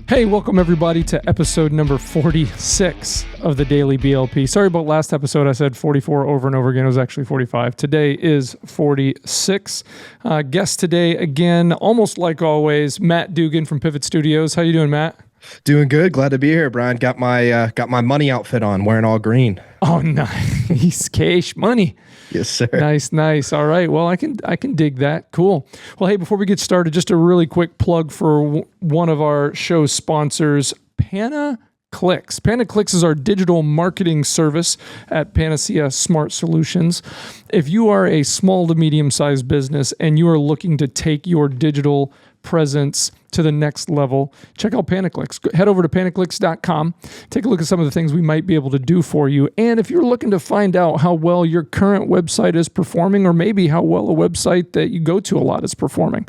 Hey, welcome everybody to episode number 46 of the Daily BLP. Sorry about last episode. I said 44 over and over again. It was actually 45. Today is 46. Guest today, again, almost like always, Matt Dugan from Pivit Studios. How you doing, Matt? Doing good. Glad to be here, Brian. Got my money outfit on, wearing all green. Oh, nice. Cash money. Yes, sir. Nice. All right. Well, I can dig that. Cool. Well, hey, before we get started, just a really quick plug for one of our show sponsors, Panaclicks. Panaclicks is our digital marketing service at Panacea Smart Solutions. If you are a small to medium-sized business and you are looking to take your digital presence to the next level, check out Panaclicks. Head over to panaclicks.com. Take a look at some of the things we might be able to do for you. And if you're looking to find out how well your current website is performing, or maybe how well a website that you go to a lot is performing,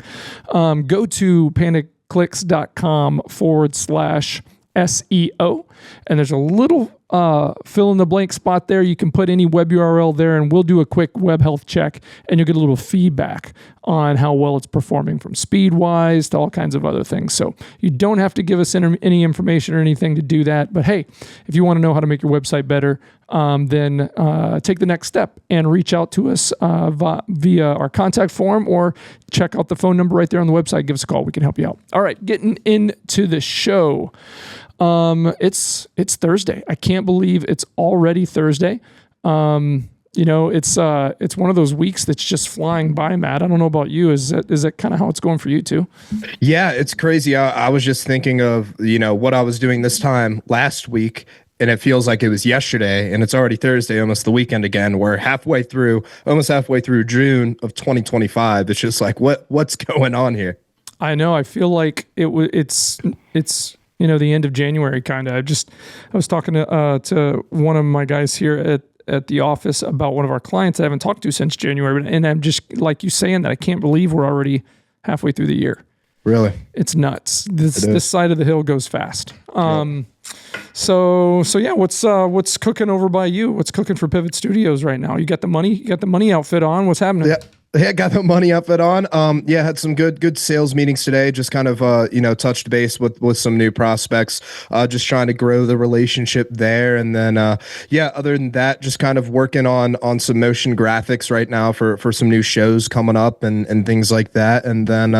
go to panaclicks.com/SEO. And there's a little fill in the blank spot there. You can put any web URL there and we'll do a quick web health check and you'll get a little feedback on how well it's performing, from speed wise to all kinds of other things. So you don't have to give us any information or anything to do that. But hey, if you want to know how to make your website better, then take the next step and reach out to us via our contact form, or check out the phone number right there on the website. Give us a call. We can help you out. All right, getting into the show. It's Thursday. I can't believe it's already Thursday. It's one of those weeks that's just flying by, Matt. I don't know about you. Is that kind of how it's going for you too? Yeah, it's crazy. I was just thinking of, what I was doing this time last week, and it feels like it was yesterday, and it's already Thursday, almost the weekend again. We're almost halfway through June of 2025. It's just like, what's going on here? I know. I feel like it's the end of January, kind of. I was talking to one of my guys here at the office about one of our clients I haven't talked to since January. And I'm just, like you saying that, I can't believe we're already halfway through the year. Really? It's nuts. This side of the hill goes fast. So yeah, what's cooking over by you? What's cooking for Pivot Studios right now? You got the money outfit on. What's happening? Yeah, got the money outfit on. Had some good sales meetings today. Just kind of touched base with some new prospects. Just trying to grow the relationship there, and then other than that, just kind of working on some motion graphics right now for some new shows coming up and things like that. And then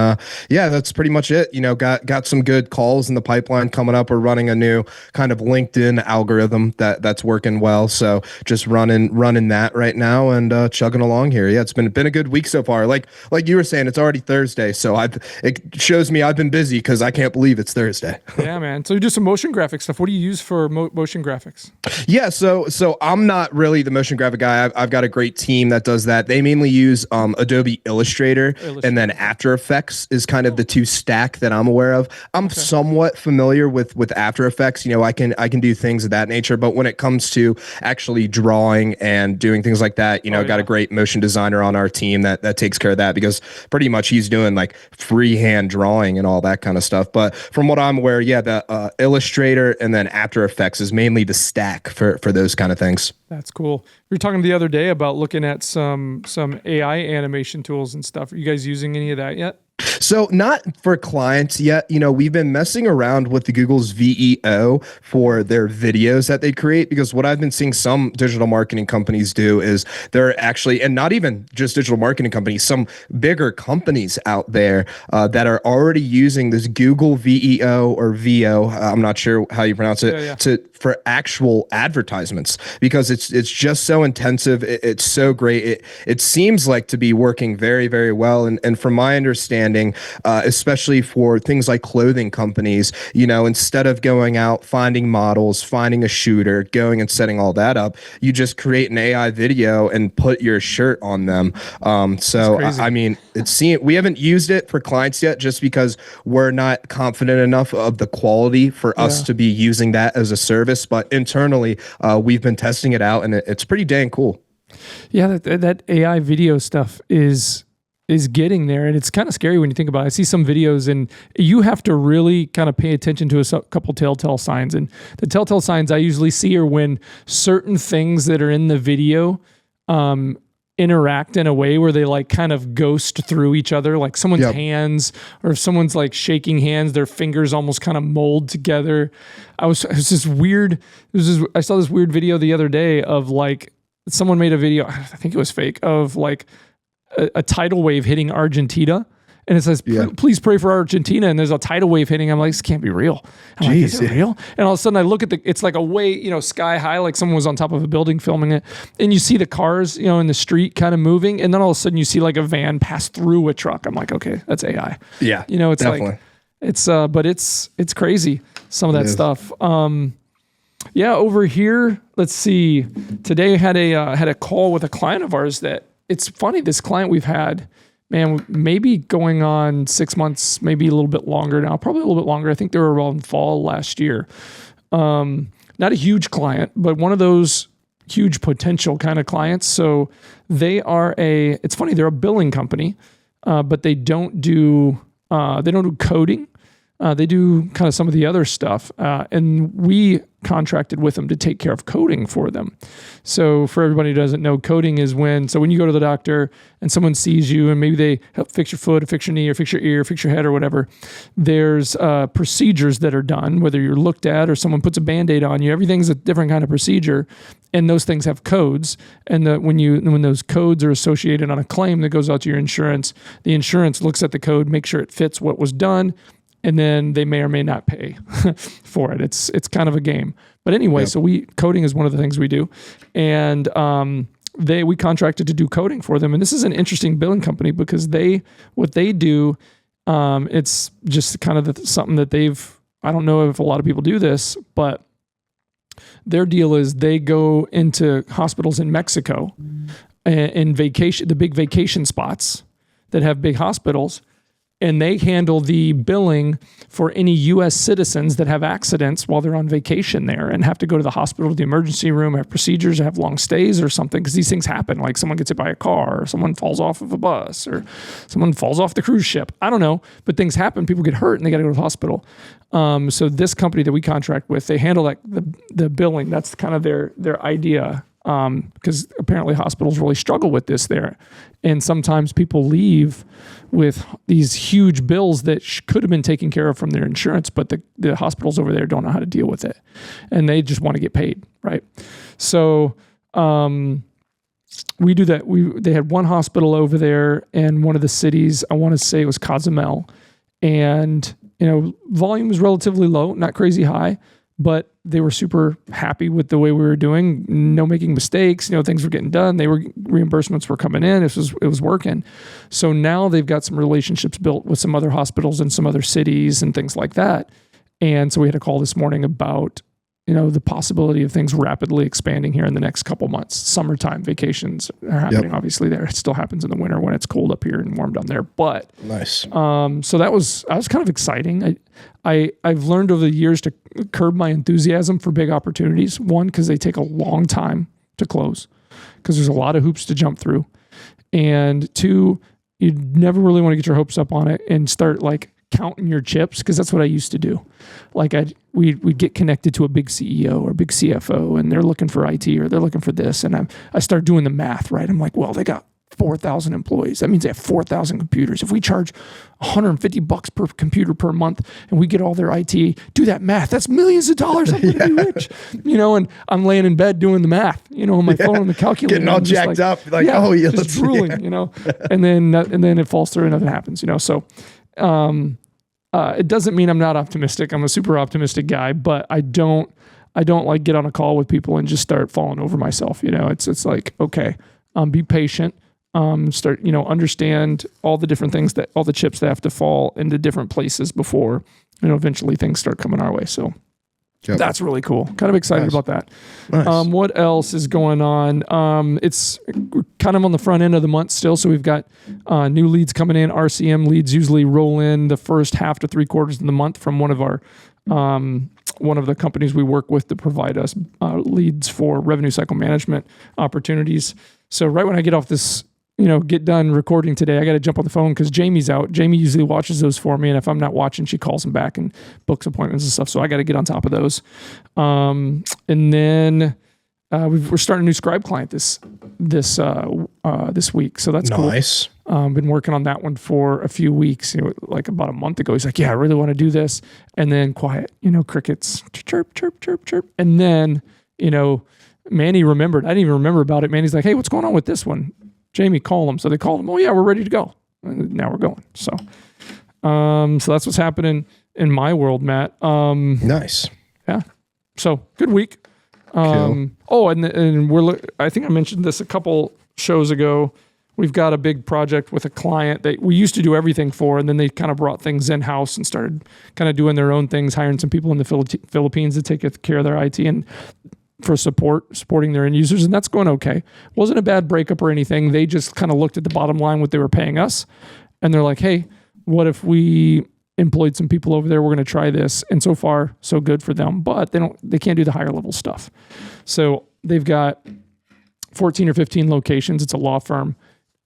that's pretty much it. Got some good calls in the pipeline coming up. We're running a new kind of LinkedIn algorithm that's working well. So just running that right now and chugging along here. Yeah, it's been a good week so far. Like you were saying, it's already Thursday, so it shows me I've been busy because I can't believe it's Thursday. Yeah, man. So you do some motion graphic stuff. What do you use for motion graphics? Yeah, so I'm not really the motion graphic guy. I've got a great team that does that. They mainly use Adobe Illustrator, and then After Effects is kind of the two stack that I'm aware of. I'm somewhat familiar with After Effects. I can do things of that nature, but when it comes to actually drawing and doing things like that, got a great motion designer on our team that takes care of that, because pretty much he's doing like freehand drawing and all that kind of stuff. But from what I'm aware, the Illustrator and then After Effects is mainly the stack for those kind of things. That's cool. We were talking the other day about looking at some AI animation tools and stuff. Are you guys using any of that yet? So not for clients yet. We've been messing around with the Google's VEO for their videos that they create, because what I've been seeing some digital marketing companies do is they're actually, and not even just digital marketing companies, some bigger companies out there that are already using this Google VEO or VEO, I'm not sure how you pronounce it, for actual advertisements, because it's just so intensive. It's so great. It seems like to be working very, very well. And from my understanding, especially for things like clothing companies, instead of going out, finding models, finding a shooter, going and setting all that up, you just create an AI video and put your shirt on them. We haven't used it for clients yet, just because we're not confident enough of the quality for us to be using that as a service. But internally, we've been testing it out, and it's pretty dang cool. Yeah, that AI video stuff is getting there, and it's kind of scary when you think about it. I see some videos, and you have to really kind of pay attention to a couple telltale signs. And the telltale signs I usually see are when certain things that are in the video interact in a way where they like kind of ghost through each other, like someone's hands, or if someone's like shaking hands, their fingers almost kind of mold together. It was this weird. I saw this weird video the other day of like someone made a video. I think it was fake, of like a tidal wave hitting Argentina. And it says, please pray for Argentina. And there's a tidal wave hitting. I'm like, this can't be real. I'm like, is it real? And all of a sudden I look at it's like a way, sky high, like someone was on top of a building filming it. And you see the cars, in the street kind of moving. And then all of a sudden you see like a van pass through a truck. I'm like, okay, that's AI. Yeah. It's definitely. like, but it's crazy. Some of that stuff. Over here, let's see. Today I had a call with a client of ours that it's funny. This client we've had, man, maybe going on 6 months, maybe a little bit longer now, probably a little bit longer. I think they were around fall last year. Not a huge client, but one of those huge potential kind of clients. So they are it's funny, they're a billing company, but they don't do coding. They do kind of some of the other stuff. And we contracted with them to take care of coding for them. So for everybody who doesn't know, coding is when you go to the doctor and someone sees you and maybe they help fix your foot or fix your knee or fix your ear, or fix your head or whatever. There's procedures that are done, whether you're looked at or someone puts a Band-Aid on you. Everything's a different kind of procedure. And those things have codes. And when those codes are associated on a claim that goes out to your insurance, the insurance looks at the code, make sure it fits what was done, and then they may or may not pay for it. It's kind of a game. But anyway, so coding is one of the things we do. And we contracted to do coding for them. And this is an interesting billing company because what they do, it's just kind of something that I don't know if a lot of people do this, but their deal is they go into hospitals in Mexico and the big vacation spots that have big hospitals, and they handle the billing for any U.S. citizens that have accidents while they're on vacation there and have to go to the hospital, the emergency room, have procedures, have long stays or something, because these things happen. Like someone gets hit by a car, or someone falls off of a bus, or someone falls off the cruise ship. I don't know, but things happen. People get hurt and they got to go to the hospital. So this company that we contract with, they handle like the billing. That's kind of their idea. Because apparently hospitals really struggle with this there. And sometimes people leave with these huge bills that could have been taken care of from their insurance, but the hospitals over there don't know how to deal with it. And they just want to get paid, right? So we do that. They had one hospital over there in one of the cities, I want to say it was Cozumel. And, volume was relatively low, not crazy high, but they were super happy with the way we were doing. No making mistakes. Things were getting done. Reimbursements were coming in. It was working. So now they've got some relationships built with some other hospitals in some other cities and things like that. And so we had a call this morning about, the possibility of things rapidly expanding here in the next couple months. Summertime vacations are happening, obviously there. It still happens in the winter when it's cold up here and warm down there. But nice. So that was kind of exciting. I've learned over the years to curb my enthusiasm for big opportunities. One, because they take a long time to close, because there's a lot of hoops to jump through. And two, you never really want to get your hopes up on it and start like counting your chips, because that's what I used to do. Like we'd get connected to a big CEO or big CFO, and they're looking for IT or they're looking for this, and I start doing the math, right? I'm like, well, they got 4,000 employees. That means they have 4,000 computers. If we charge $150 per computer per month and we get all their IT, do that math. That's millions of dollars. I'm going to be rich, and I'm laying in bed doing the math, on my phone on the calculator. Getting all jacked up. Like, just drooling, and then it falls through and nothing happens, So, it doesn't mean I'm not optimistic. I'm a super optimistic guy, but I don't like get on a call with people and just start falling over myself. It's like, okay, be patient. Start, understand all the different things all the chips that have to fall into different places before, eventually things start coming our way. So that's really cool. Kind of excited about that. Nice. What else is going on? It's kind of on the front end of the month still. So we've got new leads coming in. RCM leads usually roll in the first half to 3/4 of the month from one of the companies we work with to provide us leads for revenue cycle management opportunities. So right when I get off this, get done recording today, I got to jump on the phone because Jamie's out. Jamie usually watches those for me. And if I'm not watching, she calls him back and books appointments and stuff. So I got to get on top of those. And then we're starting a new Scribe client this week, so that's nice. Cool. Been working on that one for a few weeks. Like about a month ago, he's like, "Yeah, I really want to do this," and then quiet. Crickets, chirp, chirp, chirp, chirp, and then Manny remembered. I didn't even remember about it. Manny's like, "Hey, what's going on with this one?" Jamie, call him. So they called him. Oh yeah, we're ready to go. And now we're going. So that's what's happening in my world, Matt. Nice. Yeah. So good week. Cool. Oh, and I think I mentioned this a couple shows ago. We've got a big project with a client that we used to do everything for, and then they kind of brought things in-house and started kind of doing their own things, hiring some people in the Philippines to take care of their IT and for supporting their end users, and that's going okay. Wasn't a bad breakup or anything. They just kind of looked at the bottom line, what they were paying us, and they're like, hey, what if we employed some people over there? We're going to try this. And so far, so good for them, but they can't do the higher level stuff. So they've got 14 or 15 locations. It's a law firm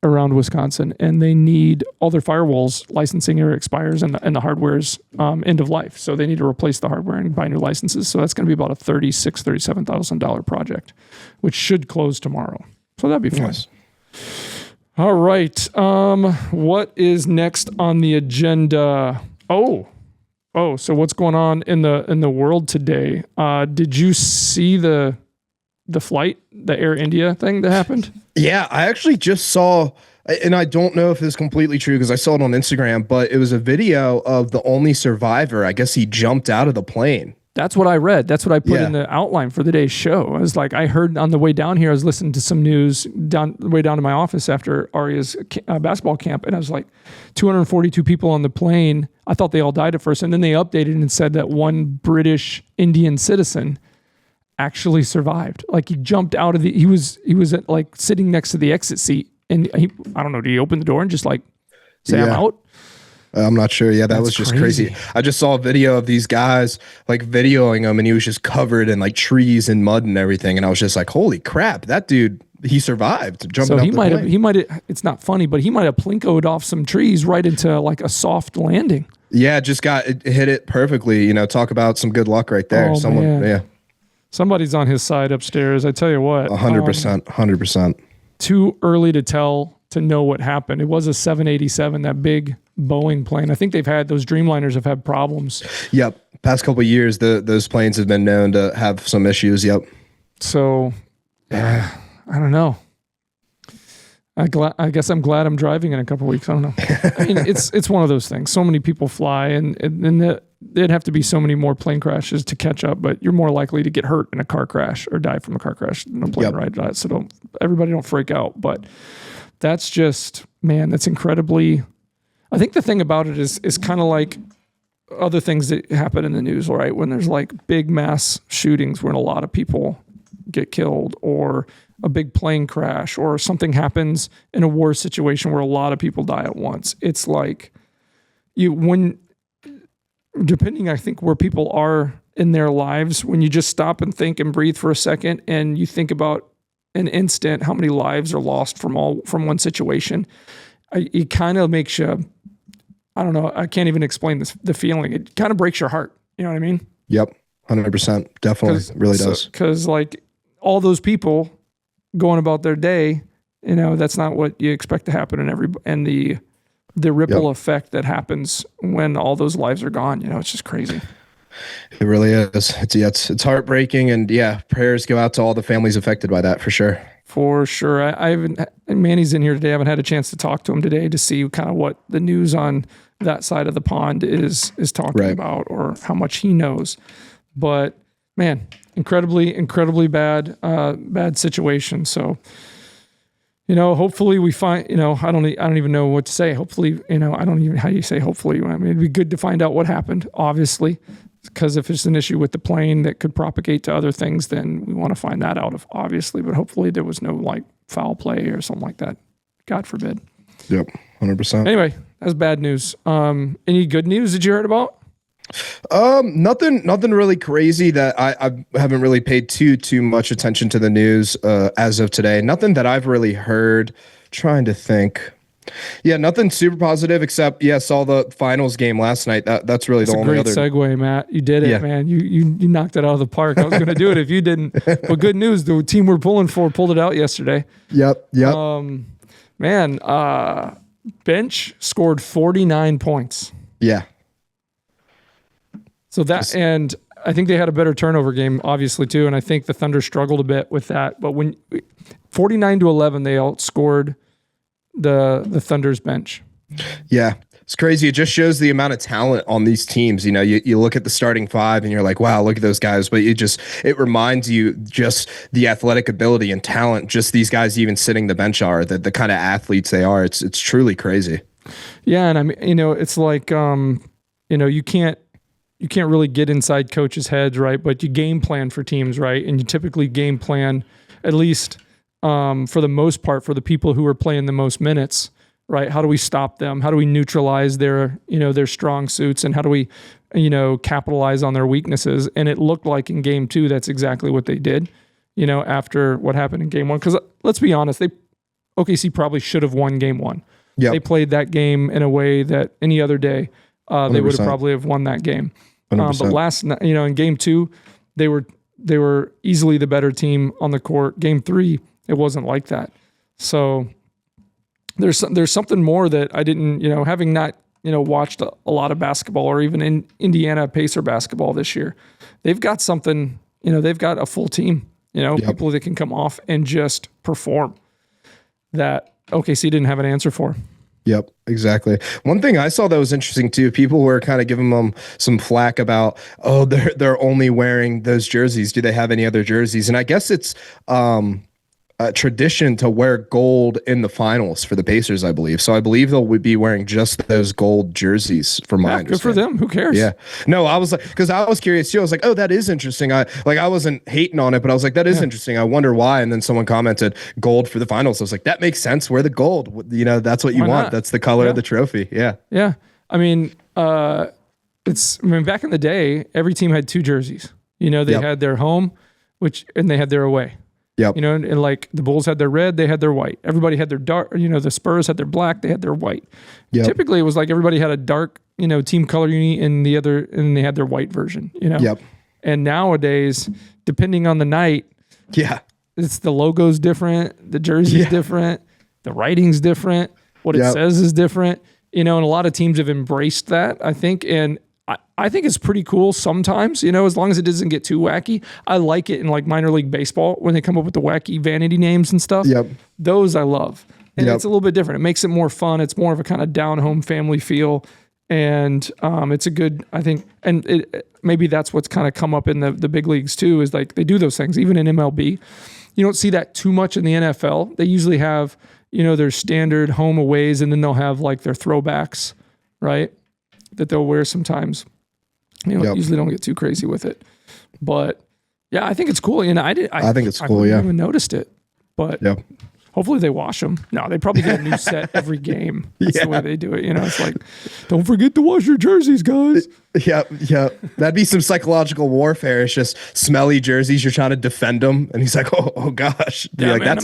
around Wisconsin, and they need all their firewalls licensing year expires and the hardware's end of life. So they need to replace the hardware and buy new licenses. So that's going to be about a $37,000 project, which should close tomorrow. So that'd be fun. Nice. All right. What is next on the agenda? Oh, so what's going on in the world today? Did you see the flight, the Air India thing that happened? Yeah, I actually just saw, and I don't know if it's completely true because I saw it on Instagram, but it was a video of the only survivor. I guess he jumped out of the plane. That's what I read. That's what I put in the outline for the day's show. I was like, I heard on the way down here, I was listening to some news way down to my office after Arya's basketball camp, and I was like, 242 people on the plane. I thought they all died at first, and then they updated and said that one British Indian citizen actually survived. Like he jumped out of he was at, like sitting next to the exit seat, and I don't know, did he open the door and just like say I'm out? I'm not sure. Yeah, that was just crazy. I just saw a video of these guys like videoing him, and he was just covered in like trees and mud and everything. And I was just like, holy crap, that dude, he survived jumping out the plane. He might have, it's not funny, but he might have plinkoed off some trees right into like a soft landing. Yeah, just hit it perfectly. Talk about some good luck right there. Oh, man. Somebody's on his side upstairs. I tell you what. 100%. Too early to know what happened. It was a 787, that big Boeing plane. I think those Dreamliners have had problems. Yep. Past couple of years, those planes have been known to have some issues. Yep. So, I don't know. I guess I'm glad I'm driving in a couple of weeks. I don't know. I mean, it's one of those things. So many people fly, and there'd have to be so many more plane crashes to catch up. But you're more likely to get hurt in a car crash or die from a car crash than a plane ride. So everybody don't freak out. But that's just, man, that's incredibly. I think the thing about it is kind of like other things that happen in the news, right? When there's like big mass shootings when a lot of people get killed, or a big plane crash, or something happens in a war situation where a lot of people die at once. It's like depending, I think, where people are in their lives, when you just stop and think and breathe for a second, and you think about an instant, how many lives are lost from one situation, it kind of makes you, I don't know, I can't even explain the feeling. It kind of breaks your heart. You know what I mean? Yep. 100%. Definitely. Really does. Because like all those people going about their day, that's not what you expect to happen and the ripple effect that happens when all those lives are gone. It's just crazy. It really is. It's heartbreaking, and prayers go out to all the families affected by that for sure. For sure. I haven't, Manny's in here today. I haven't had a chance to talk to him today to see kind of what the news on that side of the pond is talking about, or how much he knows. But man, incredibly bad situation. So, hopefully we find, I don't even know what to say. Hopefully, I don't even, how do you say hopefully? I mean, it'd be good to find out what happened, obviously, because if it's an issue with the plane that could propagate to other things, then we want to find that out, obviously. But hopefully there was no like foul play or something like that. God forbid. Yep. 100%. Anyway, that's bad news. Any good news that you heard about? Nothing really crazy that I haven't really paid too much attention to the news as of today. Nothing that I've really heard. Trying to think. Yeah, nothing super positive except saw the finals game last night. That's really the only Great other segue, Matt. You did it, Yeah. man. You knocked it out of the park. I was going to do it if you didn't. But good news, the team we're pulling for pulled it out yesterday. Yep. Man, bench scored 49 points. Yeah. So that, and I think they had a better turnover game, obviously, too. And I think the Thunder struggled a bit with that. But when 49-11, they outscored the Thunder's bench. Yeah. It's crazy. It just shows the amount of talent on these teams. You know, you look at the starting five and you're like, wow, look at those guys. But it reminds you just the athletic ability and talent, just these guys even sitting the bench are, the kind of athletes they are. It's truly crazy. Yeah. And I mean, it's like, you can't really get inside coaches' heads, right? But you game plan for teams, right? And you typically game plan, at least for the most part, for the people who are playing the most minutes, right? How do we stop them? How do we neutralize their strong suits? And how do we, capitalize on their weaknesses? And it looked like in game 2, that's exactly what they did, after what happened in game 1. Because let's be honest, OKC probably should have won game 1. Yep. They played that game in a way that any other day, they would have 100%. probably have won that game. 100%. But last night, in game 2, they were easily the better team on the court. Game 3, it wasn't like that. So there's something more that I didn't, having not, watched a lot of basketball or even in Indiana Pacer basketball this year, they've got something, they've got a full team, people that can come off and just perform that OKC didn't have an answer for. Yep, exactly. One thing I saw that was interesting too, people were kind of giving them some flack about, oh, they're only wearing those jerseys. Do they have any other jerseys? And I guess it's a tradition to wear gold in the finals for the Pacers, I believe. So I believe they'll be wearing just those gold jerseys for my Good for them. Who cares? Yeah. No, I was like, because I was curious too. I was like, oh, that is interesting. I wasn't hating on it, but I was like, that is interesting. I wonder why. And then someone commented gold for the finals. I was like, that makes sense. Wear the gold. That's what you want. That's the color of the trophy. Yeah. Yeah. I mean, back in the day, every team had 2 jerseys. They had their home, and they had their away. Yep. And like the Bulls had their red, they had their white. Everybody had their dark, the Spurs had their black, they had their white. Yep. Typically it was like everybody had a dark, team color uni and they had their white version, Yep. And nowadays, depending on the night, it's the logo's different, the jersey's different, the writing's different, what it says is different, and a lot of teams have embraced that, I think. And I think it's pretty cool sometimes, as long as it doesn't get too wacky. I like it in like minor league baseball when they come up with the wacky vanity names and stuff. Yep. Those I love. And it's a little bit different. It makes it more fun. It's more of a kind of down home family feel. And it's a good, I think, and maybe that's what's kind of come up in the big leagues too, is like they do those things, even in MLB. You don't see that too much in the NFL. They usually have, their standard home aways, and then they'll have like their throwbacks, right? That they'll wear sometimes. Usually don't get too crazy with it. But yeah, I think it's cool. And I think it's cool. I haven't even noticed it. But hopefully they wash them. No, they probably get a new set every game. That's the way they do it. It's like, don't forget to wash your jerseys, guys. Yep. That'd be some psychological warfare. It's just smelly jerseys. You're trying to defend them. And he's like, oh gosh. Yeah, like, man,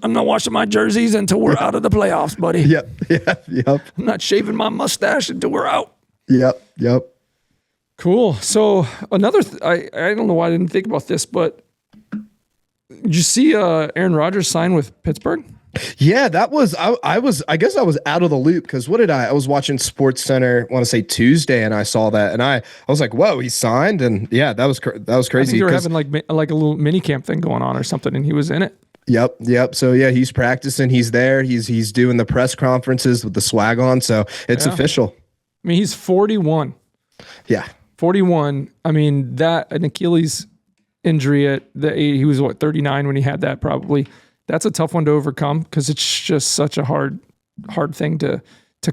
I'm not washing my jerseys until we're out of the playoffs, buddy. Yep. I'm not shaving my mustache until we're out. Yep. Cool. So another, I don't know why I didn't think about this, but did you see Aaron Rodgers sign with Pittsburgh? Yeah, that was, I guess I was out of the loop because I was watching Sports Center, I want to say Tuesday, and I saw that and I was like, whoa, he signed. And yeah, that was crazy. I think they were having like a little mini camp thing going on or something, and he was in it. Yep. So yeah, he's practicing. He's there. He's doing the press conferences with the swag on. So it's official. I mean, he's 41. Yeah. 41. I mean, that an Achilles injury at the age, he was 39 when he had that probably. That's a tough one to overcome because it's just such a hard thing to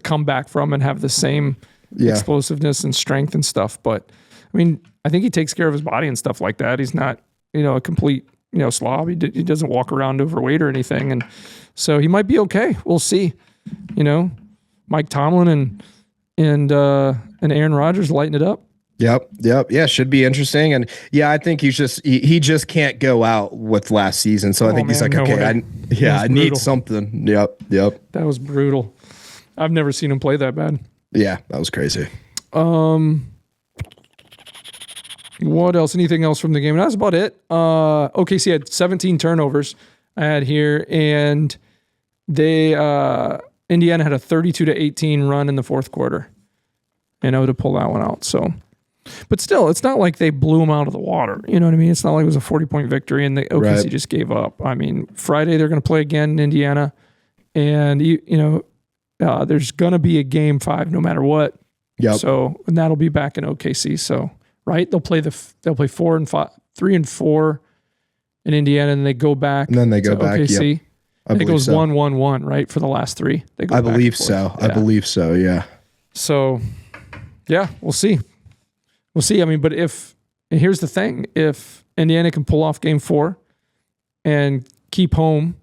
come back from and have the same explosiveness and strength and stuff. But I mean, I think he takes care of his body and stuff like that. He's not, a complete, slob. He doesn't walk around overweight or anything. And so he might be okay. We'll see. Mike Tomlin and Aaron Rodgers lighten it up. Yep. Yeah, should be interesting. And yeah, I think he just can't go out with last season. So I think he's like, no okay, way. I need something. Yep. That was brutal. I've never seen him play that bad. Yeah, that was crazy. What else? Anything else from the game? That's about it. OKC had 17 turnovers I had here, and they Indiana had a 32-18 run in the fourth quarter. To pull that one out. So, but still, it's not like they blew them out of the water. You know what I mean? It's not like it was a 40-point victory and the OKC just gave up. I mean, Friday they're going to play again in Indiana, and there's going to be a game 5 no matter what. Yep. So, and that'll be back in OKC. So, right, they'll play 4 and 5, 3 and 4 in Indiana, and they go back. And then they go back. OKC. Yep. And it goes 1-1-1, right, for the last 3. They go I believe so. Yeah. I believe so. Yeah. So, yeah, we'll see. I mean, but and here's the thing: if Indiana can pull off game 4 and keep home,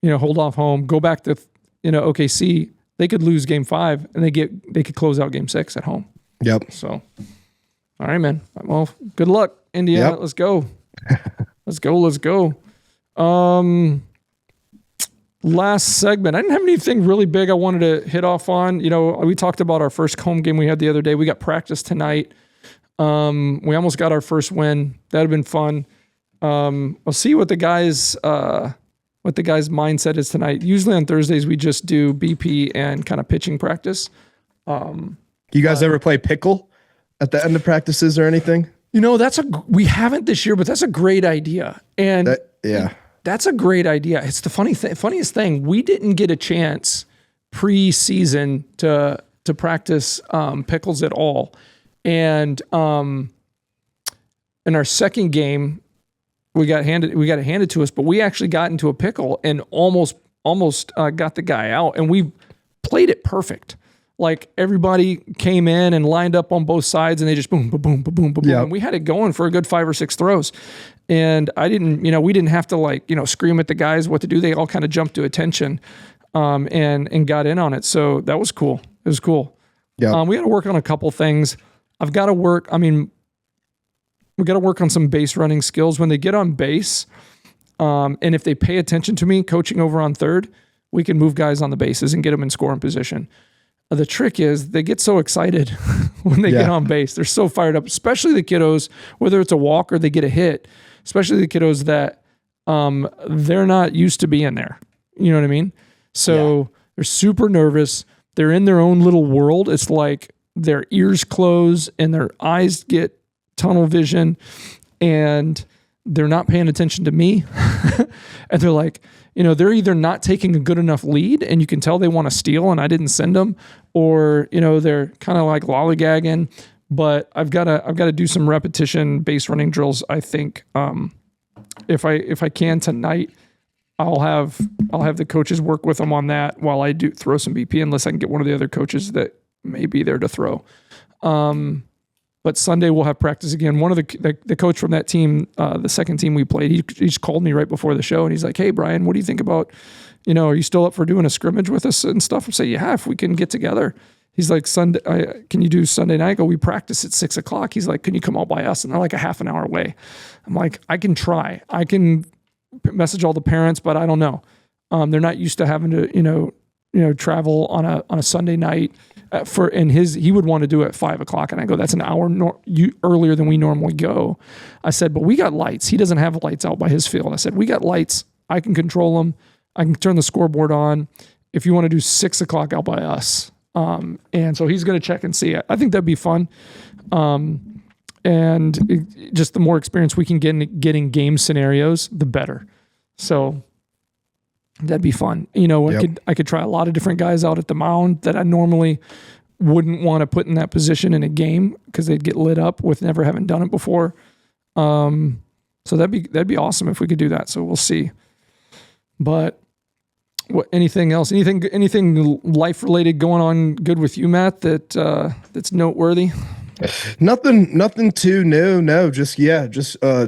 hold off home, go back to OKC, they could lose game 5 and they could close out game 6 at home. Yep. So, all right, man. Well, good luck, Indiana. Yep. Let's go. Let's go. Last segment. I didn't have anything really big I wanted to hit off on. We talked about our first home game we had the other day. We got practice tonight. We almost got our first win. That'd have been fun. I'll see what the guys' mindset is tonight. Usually on Thursdays we just do BP and kind of pitching practice. You guys ever play pickle at the end of practices or anything? We haven't this year, but that's a great idea. And that's a great idea. It's the funniest thing. We didn't get a chance pre-season to practice pickles at all. And in our second game, we got it handed to us, but we actually got into a pickle and almost got the guy out. And we played it perfect. Like everybody came in and lined up on both sides, and they just boom, boom, boom, boom, boom, boom. Yep. And we had it going for a good 5 or 6 throws. And we didn't have to scream at the guys what to do. They all kind of jumped to attention, and got in on it. So that was cool. It was cool. Yeah. We got to work on a couple things. We got to work on some base running skills when they get on base. And if they pay attention to me coaching over on third, we can move guys on the bases and get them in scoring position. The trick is they get so excited when they get on base. They're so fired up, especially the kiddos, whether it's a walk or they get a hit, especially the kiddos that they're not used to being there. You know what I mean? So they're super nervous. They're in their own little world. It's like their ears close and their eyes get tunnel vision, and they're not paying attention to me. And they're like, they're either not taking a good enough lead and you can tell they want to steal and I didn't send them, or, they're kind of like lollygagging. But I've got to do some repetition base running drills. I think, if I can tonight, I'll have the coaches work with them on that while I do throw some BP, unless I can get one of the other coaches that may be there to throw. But Sunday we'll have practice again. One of the coach from that team, the second team we played, he just called me right before the show and he's like, "Hey Brian, what do you think about, are you still up for doing a scrimmage with us and stuff?" I say, "Yeah, if we can get together." He's like, "Sunday, can you do Sunday night?" I go, "We practice at 6:00. He's like, "Can you come out by us?" And they're like a half an hour away. I'm like, "I can try. I can message all the parents, but I don't know. They're not used to having to, travel on a Sunday night he would want to do it at 5:00. And I go, "That's an hour earlier than we normally go." I said, "But we got lights. He doesn't have lights out by his field." I said, "We got lights. I can control them. I can turn the scoreboard on. If you want to do 6:00 out by us." And so he's going to check and see it. I think that'd be fun. Just the more experience we can get in getting game scenarios, the better. So that'd be fun. I could try a lot of different guys out at the mound that I normally wouldn't want to put in that position in a game because they'd get lit up with never having done it before. So that'd be awesome if we could do that. So we'll see. But anything else? Anything life related going on good with you, Matt? That's noteworthy. Nothing too new. No, just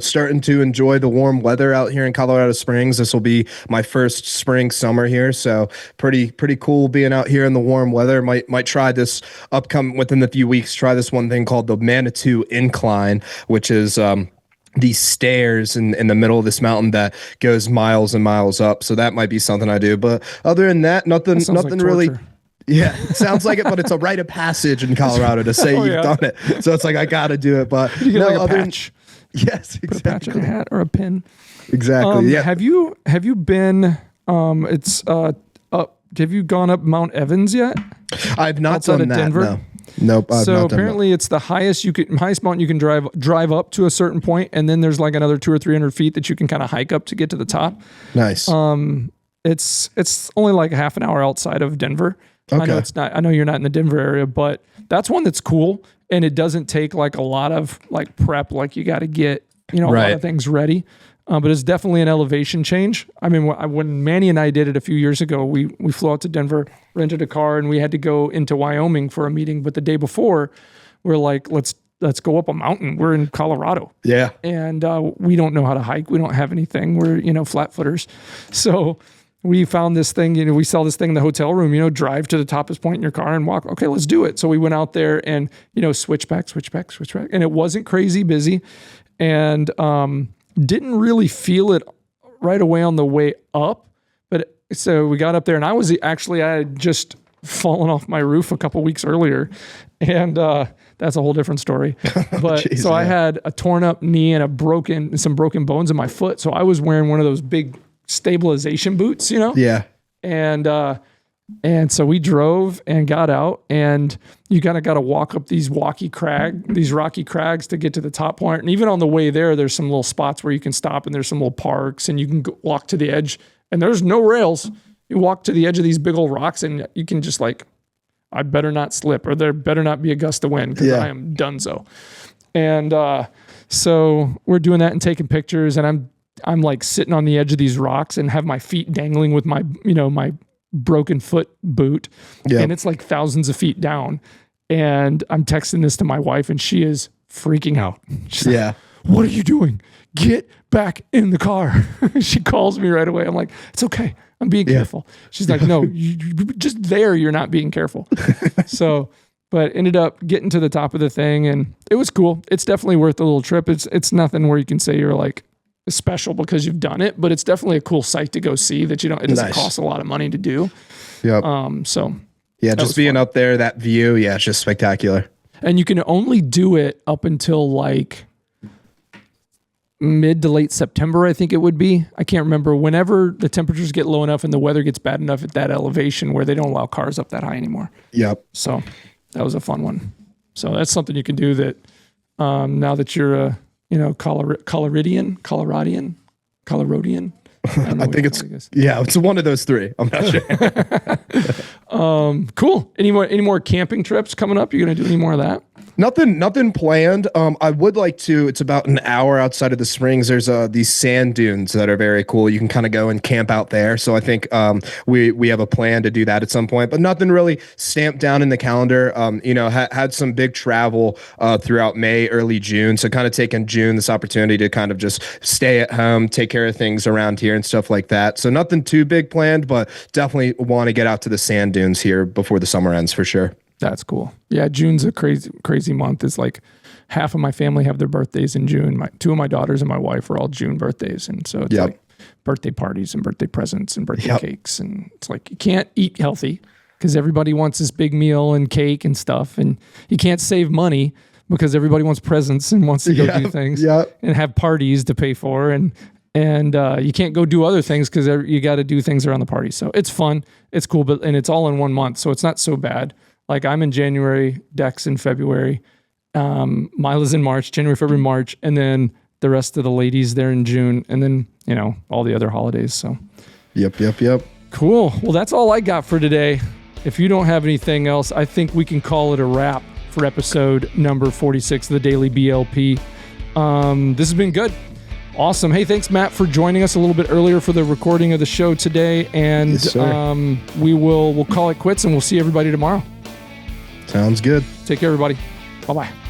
starting to enjoy the warm weather out here in Colorado Springs. This will be my first spring summer here, so pretty cool being out here in the warm weather. Might try this upcoming within a few weeks. Try this one thing called the Manitou Incline, which is these stairs in the middle of this mountain that goes miles and miles up. So that might be something I do. But other than that, nothing like really. torture. Yeah, it sounds like it, but it's a rite of passage in Colorado to say you've done it. So it's like I got to do it. But you get like a patch. Yes, exactly. Put a patch on a hat or a pin. Exactly. Yeah. Have you been? Have you gone up Mount Evans yet? I've not outside done of that. Denver? No. Nope. I've So not done apparently it's the highest mountain you can drive up to a certain point, and then there's like another 200 or 300 feet that you can kind of hike up to get to the top. Nice. It's only like a half an hour outside of Denver. Okay. I know you're not in the Denver area, but that's one that's cool, and it doesn't take like a lot of like prep. Like you got to get a lot of things ready. But it's definitely an elevation change. I mean, when Manny and I did it a few years ago, we flew out to Denver, rented a car, and we had to go into Wyoming for a meeting. But the day before, we're like, let's go up a mountain. We're in Colorado. Yeah. And we don't know how to hike. We don't have anything. We're, flat footers. So we found this thing, we saw this thing in the hotel room, drive to the toppest point in your car and walk. Okay, let's do it. So we went out there and, switchback. And it wasn't crazy busy. And, didn't really feel it right away on the way up, but so we got up there and I had just fallen off my roof a couple weeks earlier, and that's a whole different story. But Jeez, so I had a torn up knee and some broken bones in my foot, so I was wearing one of those big stabilization boots, Yeah. And so we drove and got out, and you kind of got to walk up these rocky crags to get to the top point. And even on the way there, there's some little spots where you can stop, and there's some little parks, and you can walk to the edge, and there's no rails. You walk to the edge of these big old rocks, and you can just I better not slip, or there better not be a gust of wind, because I am donezo. And so we're doing that and taking pictures, and I'm like sitting on the edge of these rocks and have my feet dangling with my my broken foot boot, and it's like thousands of feet down, and I'm texting this to my wife, and she is freaking out. She's like, what are you doing? Get back in the car. She calls me right away. I'm like, it's okay, I'm being careful. She's like, no, you're not being careful. So but ended up getting to the top of the thing, and it was cool. It's definitely worth the little trip. It's nothing where you can say you're like special because you've done it, but it's definitely a cool sight to go see that it doesn't cost a lot of money to do. Yep. So just being up there, that view, it's just spectacular. And you can only do it up until like mid to late September, I think it would be. I can't remember. Whenever the temperatures get low enough and the weather gets bad enough at that elevation where they don't allow cars up that high anymore. Yep. So that was a fun one. So that's something you can do that now that you're a Coloradian. I think it's one of those three. I'm not sure. Cool. Any more camping trips coming up? You gonna do any more of that? Nothing planned. I would like to. It's about an hour outside of the Springs. There's these sand dunes that are very cool. You can kind of go and camp out there. So I think we have a plan to do that at some point, but nothing really stamped down in the calendar. Had some big travel throughout May, early June. So kind of taking June, this opportunity to kind of just stay at home, take care of things around here and stuff like that. So nothing too big planned, but definitely want to get out to the sand dunes here before the summer ends for sure. That's cool. Yeah, June's a crazy month. It's like half of my family have their birthdays in June. Two of my daughters and my wife are all June birthdays. And so it's like birthday parties and birthday presents and birthday cakes. And it's like you can't eat healthy because everybody wants this big meal and cake and stuff. And you can't save money because everybody wants presents and wants to go do things and have parties to pay for. And you can't go do other things because you got to do things around the party. So it's fun. It's cool. And it's all in 1 month. So it's not so bad. Like I'm in January, Dex in February, Mila's in March, January, February, March, and then the rest of the ladies there in June, and then, all the other holidays. So Yep. Cool. Well, that's all I got for today. If you don't have anything else, I think we can call it a wrap for episode number 46 of the Daily BLP. This has been good. Awesome. Hey, thanks, Matt, for joining us a little bit earlier for the recording of the show today. And we'll call it quits, and we'll see everybody tomorrow. Sounds good. Take care, everybody. Bye-bye.